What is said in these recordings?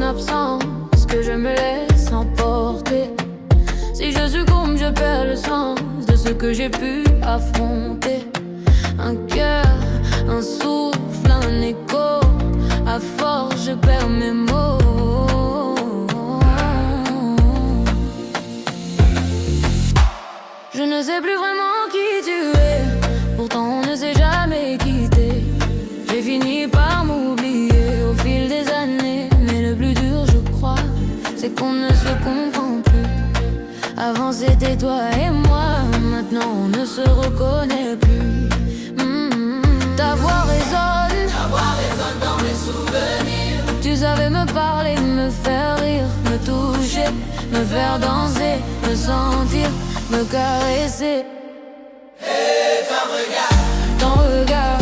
absence que je me laisse emporter. Si je succombe, je perds le sens de ce que j'ai pu affronter. Un cœur, un souffle, un écho. À force, je perds mes mots. Je ne sais plus vraiment qui tu es. Pourtant, on ne s'est jamais quitté. J'ai fini par m'oublier au fil des années. Mais le plus dur, je crois, c'est qu'on ne se comprend plus. Avant c'était toi et moi, maintenant on ne se reconnaît plus. Ta voix résonne dans mes souvenirs. Tu savais me parler, me faire rire, me toucher, me faire danser, me sentir, me caresser. Et ton regard,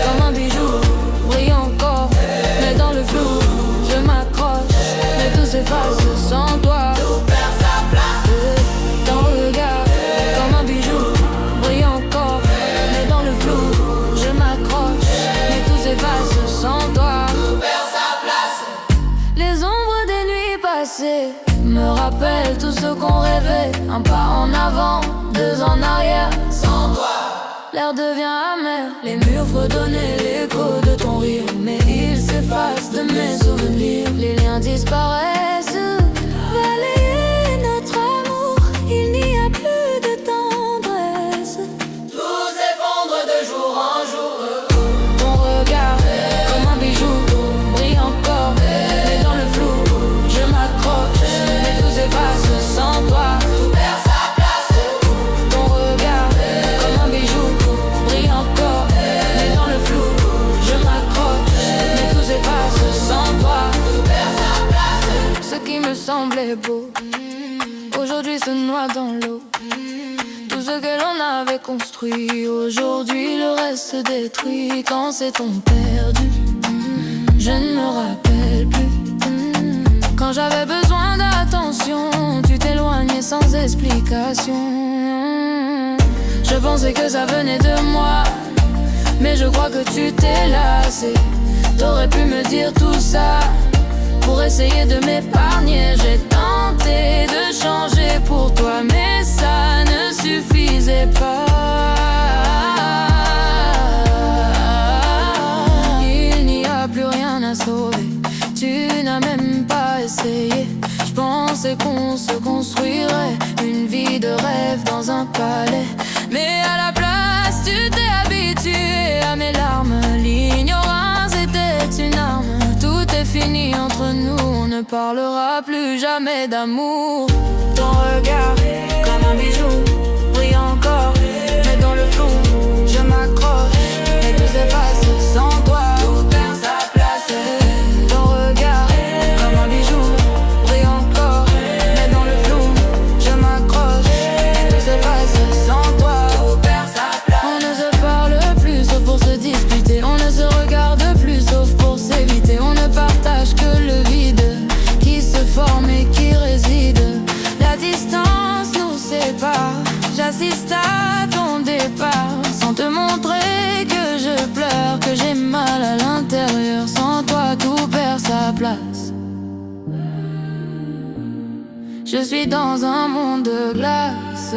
comme un bijou, brille encore, mais dans le flou, je m'accroche, mais tout s'efface sans toi. tout perd sa place. Ton regard, comme un bijou, brille encore, mais dans le flou, je m'accroche, mais tout s'efface sans toi. Tout perd sa place. Les ombres des nuits passées me rappellent tout ce qu'on rêvait. Un pas en avant, deux en arrière. Sans toi, L'air devient amer, les murs fredonnaient l'écho de ton rire. Mais ils s'effacent de mes souvenirs, les liens disparaissent. Balayez notre amour, il n'y a plus de tendresse. tout s'effondre de jour en jour. Ton regard, comme un bijou, brille encore, mais dans le flou, je m'accroche, mais tout s'efface sans toi. Tout perd sa place. Ton regard, comme un bijou, brille encore, mais dans le flou, je m'accroche, mais tout s'efface sans toi. Tout perd sa place. Ce qui me semblait beau, aujourd'hui se noie dans l'eau. Tout ce que l'on avait construit, aujourd'hui le reste se détruit. Quand s'est-on perdu? Je ne me rappelle plus. Quand j'avais besoin d'attention, tu t'éloignais sans explication. Je pensais que ça venait de moi, mais je crois que tu t'es lassé. T'aurais pu me dire tout ça pour essayer de m'épargner. J'ai tenté de changer pour toi, mais ça ne suffisait pas. Il n'y a plus rien à sauver, tu n'as même pas essayé. Je pensais qu'on se construirait une vie de rêve dans un palais, mais à la place tu t'es habitué à mes larmes. L'ignorance était une arme. Tout est fini entre nous, on ne parlera plus jamais d'amour. Ton regard, comme un bijou, brille encore, mais dans le flou, je m'accroche, et tout s'efface sans toi. Tout perd sa place. Ton regard, comme un bijou, brille encore, mais dans le flou, je m'accroche, et tout s'efface sans toi. Tout perd sa place. On ne se parle plus sauf pour se disputer. On ne se regarde plus sauf pour s'éviter. On ne partage que le vide qui se forme et qui réside. La distance nous sépare. J'assiste à ton départ sans te montrer que je pleure, que j'ai mal à l'intérieur. Sans toi tout perd sa place. Je suis dans un monde de glace.